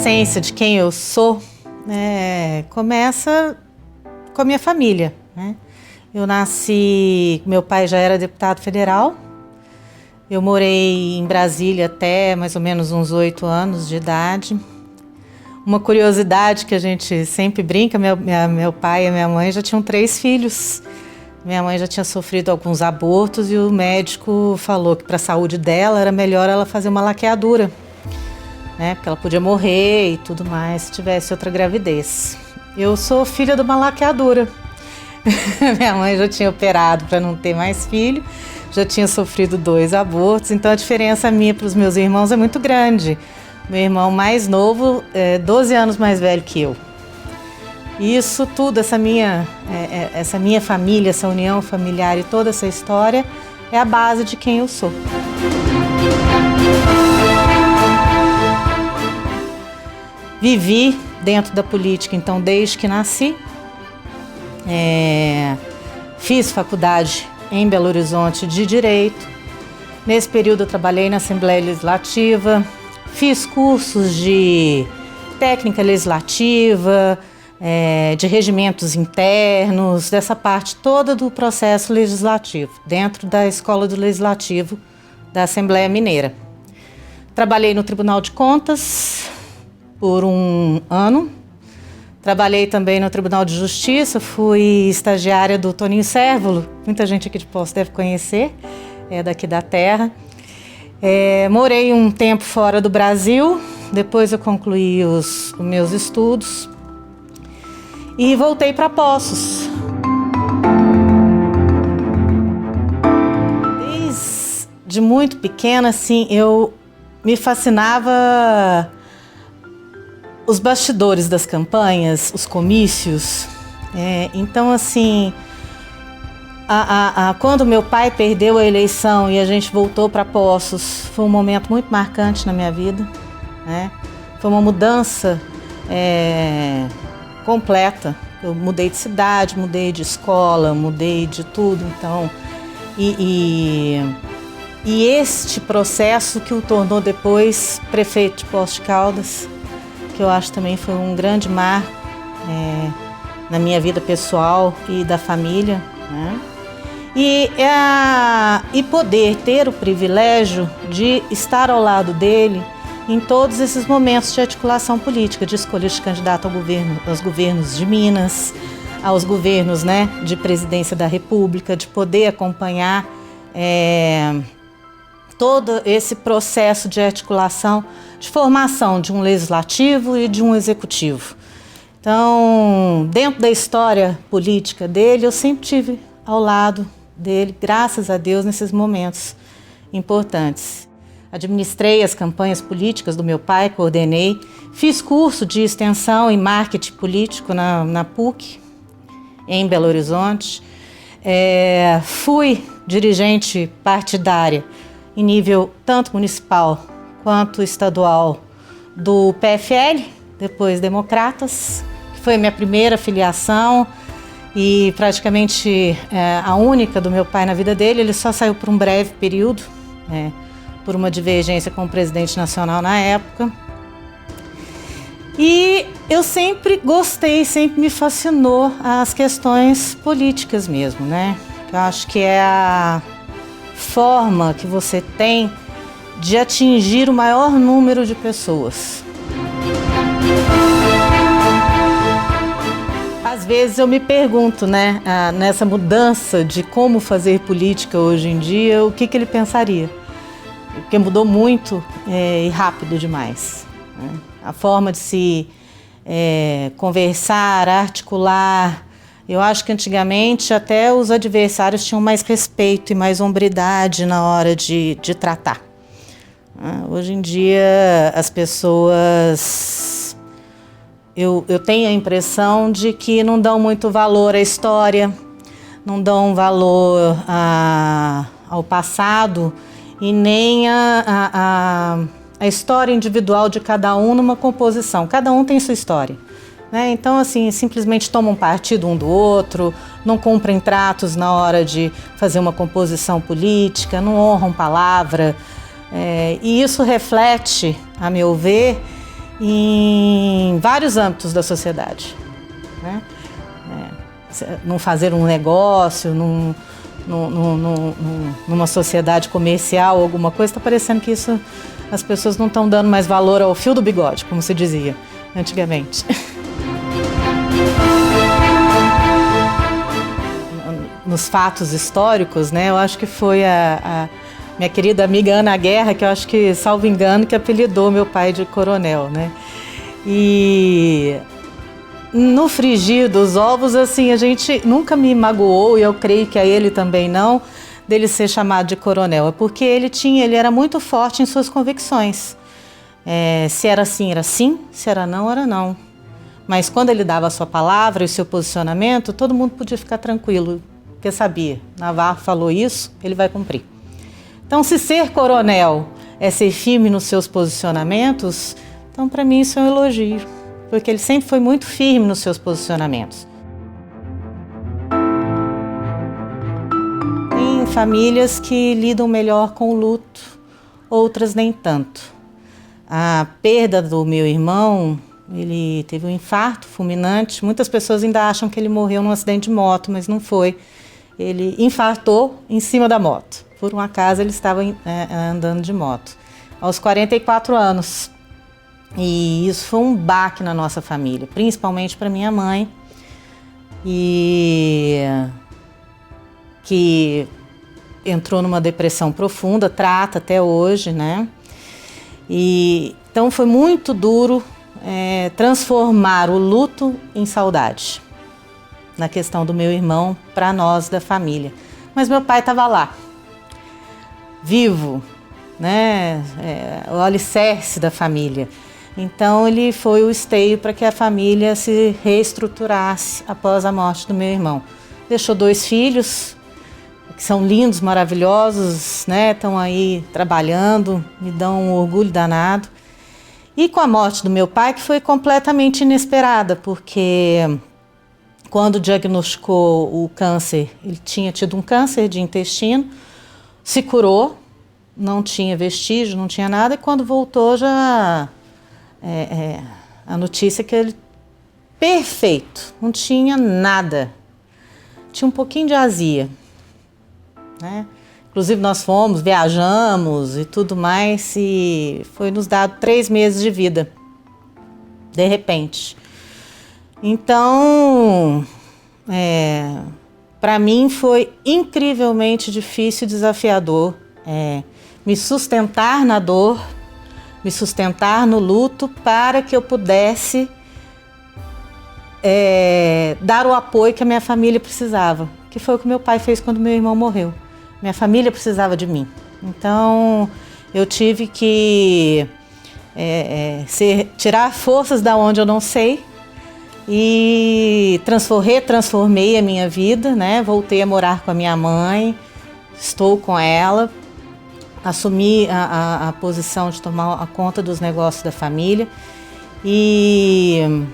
essência de quem eu sou começa com a minha família, né? Eu nasci, meu pai já era deputado federal, eu morei em Brasília até mais ou menos uns 8 anos de idade. Uma curiosidade que a gente sempre brinca, meu pai e minha mãe já tinham 3 filhos. Minha mãe já tinha sofrido alguns abortos e o médico falou que para a saúde dela era melhor ela fazer uma laqueadura, né? Porque ela podia morrer e tudo mais se tivesse outra gravidez. Eu sou filha de uma laqueadura. Minha mãe já tinha operado para não ter mais filho, já tinha sofrido 2 abortos, então a diferença minha para os meus irmãos é muito grande. Meu irmão mais novo é 12 anos mais velho que eu. E isso tudo, essa minha família, essa união familiar e toda essa história é a base de quem eu sou. Vivi dentro da política, então, desde que nasci. Fiz faculdade em Belo Horizonte de Direito. Nesse período eu trabalhei na Assembleia Legislativa, fiz cursos de técnica legislativa, de regimentos internos, dessa parte toda do processo legislativo, dentro da Escola do Legislativo da Assembleia Mineira. Trabalhei no Tribunal de Contas por 1 ano. Trabalhei também no Tribunal de Justiça, fui estagiária do Toninho Cérvulo, muita gente aqui de Poços deve conhecer, é daqui da terra. Morei um tempo fora do Brasil, depois eu concluí os meus estudos e voltei para Poços. Desde muito pequena, assim, eu me fascinava os bastidores das campanhas, os comícios. Então, assim, quando meu pai perdeu a eleição e a gente voltou para Poços, foi um momento muito marcante na minha vida, né? Foi uma mudança completa. Eu mudei de cidade, mudei de escola, mudei de tudo. Então, e este processo que o tornou depois prefeito de Poços de Caldas, que eu acho também foi um grande marco na minha vida pessoal e da família, né? E poder ter o privilégio de estar ao lado dele em todos esses momentos de articulação política, de escolha de candidato ao governo, aos governos de Minas, aos governos, né, de presidência da República, de poder acompanhar todo esse processo de articulação, de formação de um legislativo e de um executivo. Então, dentro da história política dele, eu sempre estive ao lado dele, graças a Deus, nesses momentos importantes. Administrei as campanhas políticas do meu pai, coordenei, fiz curso de extensão em marketing político na PUC, em Belo Horizonte. Fui dirigente partidária em nível tanto municipal quanto estadual do PFL, depois Democratas, que foi a minha primeira filiação e praticamente a única do meu pai na vida dele. Ele só saiu por um breve período, por uma divergência com o presidente nacional na época. E eu sempre gostei, sempre me fascinou as questões políticas mesmo, né? Eu acho que é a forma que você tem de atingir o maior número de pessoas. Às vezes eu me pergunto, né, nessa mudança de como fazer política hoje em dia, o que ele pensaria? Porque mudou muito e rápido demais, né? A forma de se conversar, articular. Eu acho que antigamente até os adversários tinham mais respeito e mais hombridade na hora de tratar. Hoje em dia as pessoas, eu tenho a impressão de que não dão muito valor à história, não dão valor ao passado e nem a história individual de cada um numa composição. Cada um tem sua história, né? Então, assim, simplesmente tomam partido um do outro, não cumprem tratos na hora de fazer uma composição política, não honram palavra. E isso reflete, a meu ver, em vários âmbitos da sociedade, né? Não fazer um negócio, numa sociedade comercial, alguma coisa, está parecendo que isso, as pessoas não estão dando mais valor ao fio do bigode, como se dizia antigamente. Nos fatos históricos, né, eu acho que foi a minha querida amiga Ana Guerra, que eu acho que, salvo engano, que apelidou meu pai de coronel, né? E no frigir dos ovos, assim, a gente nunca me magoou, e eu creio que a ele também não, dele ser chamado de coronel. É porque ele era muito forte em suas convicções. Se era sim, se era não. Mas quando ele dava a sua palavra e o seu posicionamento, todo mundo podia ficar tranquilo, porque sabia, Navarro falou isso, ele vai cumprir. Então, se ser coronel é ser firme nos seus posicionamentos, então para mim isso é um elogio, porque ele sempre foi muito firme nos seus posicionamentos. Tem famílias que lidam melhor com o luto, outras nem tanto. A perda do meu irmão, ele teve um infarto fulminante. Muitas pessoas ainda acham que ele morreu num acidente de moto, mas não foi. Ele infartou em cima da moto. Por um acaso ele estava andando de moto, aos 44 anos. E isso foi um baque na nossa família, principalmente para minha mãe, que entrou numa depressão profunda, trata até hoje, né? E então foi muito duro transformar o luto em saudade, na questão do meu irmão, para nós da família. Mas meu pai estava lá, vivo, né? O alicerce da família. Então ele foi o esteio para que a família se reestruturasse após a morte do meu irmão. Deixou 2 filhos, que são lindos, maravilhosos, né? Estão aí trabalhando, me dão um orgulho danado. E com a morte do meu pai, que foi completamente inesperada, porque quando diagnosticou o câncer, ele tinha tido um câncer de intestino, se curou, não tinha vestígio, não tinha nada, e quando voltou já a notícia é que ele perfeito, não tinha nada, tinha um pouquinho de azia, né? Inclusive nós fomos, viajamos e tudo mais, e foi nos dado 3 meses de vida, de repente. Então, para mim foi incrivelmente difícil e desafiador me sustentar na dor, me sustentar no luto, para que eu pudesse dar o apoio que a minha família precisava, que foi o que meu pai fez quando meu irmão morreu. Minha família precisava de mim. Então, eu tive que tirar forças da onde eu não sei e transformei a minha vida, né? Voltei a morar com a minha mãe, estou com ela, assumi a posição de tomar a conta dos negócios da família e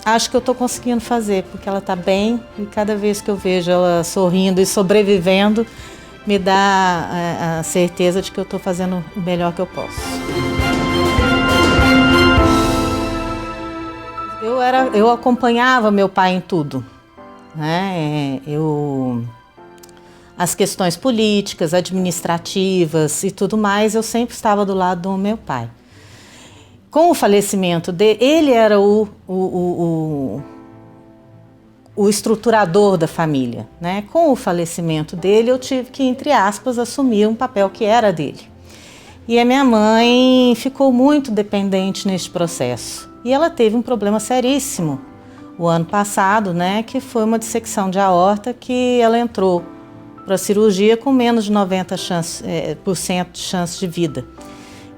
acho que eu estou conseguindo fazer, porque ela está bem e cada vez que eu vejo ela sorrindo e sobrevivendo, me dá a certeza de que eu estou fazendo o melhor que eu posso. Eu acompanhava meu pai em tudo, né? As questões políticas, administrativas e tudo mais, eu sempre estava do lado do meu pai. Com o falecimento dele, ele era o estruturador da família, né? Com o falecimento dele, eu tive que, entre aspas, assumir um papel que era dele. E a minha mãe ficou muito dependente neste processo. E ela teve um problema seríssimo o ano passado, né? Que foi uma dissecção de aorta, que ela entrou para a cirurgia com menos de 90% de chance de vida.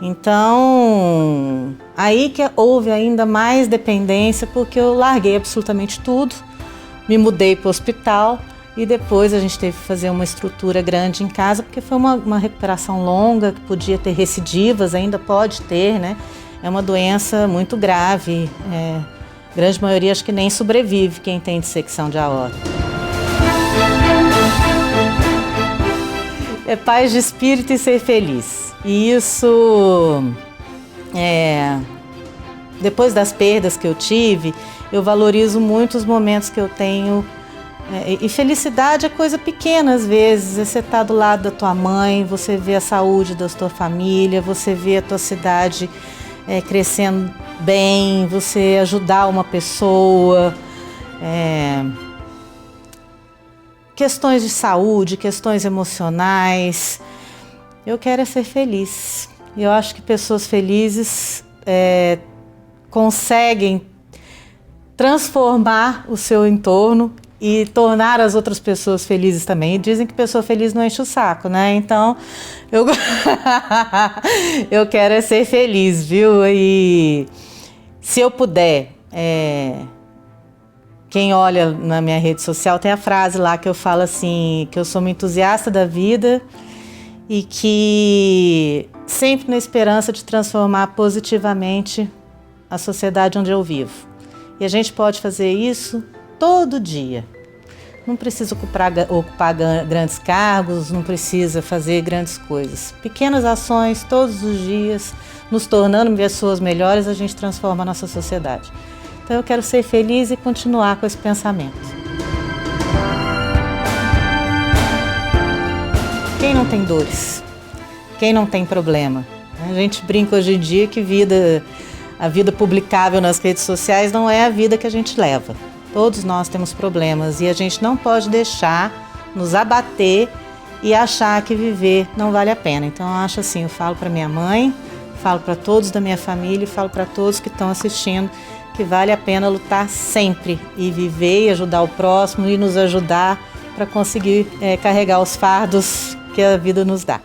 Então, aí que houve ainda mais dependência, porque eu larguei absolutamente tudo, me mudei para o hospital e depois a gente teve que fazer uma estrutura grande em casa, porque foi uma recuperação longa, que podia ter recidivas, ainda pode ter, né? É uma doença muito grave, a grande maioria acho que nem sobrevive quem tem dissecção de aorta. É paz de espírito e ser feliz. E isso depois das perdas que eu tive, eu valorizo muito os momentos que eu tenho. E felicidade é coisa pequena às vezes. Você tá do lado da tua mãe, você vê a saúde da tua família, você vê a tua cidade crescendo bem, você ajudar uma pessoa. Questões de saúde, questões emocionais. Eu quero é ser feliz. Eu acho que pessoas felizes conseguem transformar o seu entorno e tornar as outras pessoas felizes também. E dizem que pessoa feliz não enche o saco, né? Então, eu quero é ser feliz, viu? E se eu puder, quem olha na minha rede social tem a frase lá que eu falo assim, que eu sou uma entusiasta da vida e que sempre na esperança de transformar positivamente a sociedade onde eu vivo. E a gente pode fazer isso todo dia. Não precisa ocupar grandes cargos, não precisa fazer grandes coisas. Pequenas ações todos os dias, nos tornando pessoas melhores, a gente transforma a nossa sociedade. Então eu quero ser feliz e continuar com esse pensamento. Quem não tem dores? Quem não tem problema? A gente brinca hoje em dia que a vida publicável nas redes sociais não é a vida que a gente leva. Todos nós temos problemas e a gente não pode deixar nos abater e achar que viver não vale a pena. Então eu acho assim, eu falo para minha mãe, falo para todos da minha família e falo para todos que estão assistindo que vale a pena lutar sempre e viver e ajudar o próximo e nos ajudar para conseguir carregar os fardos que a vida nos dá.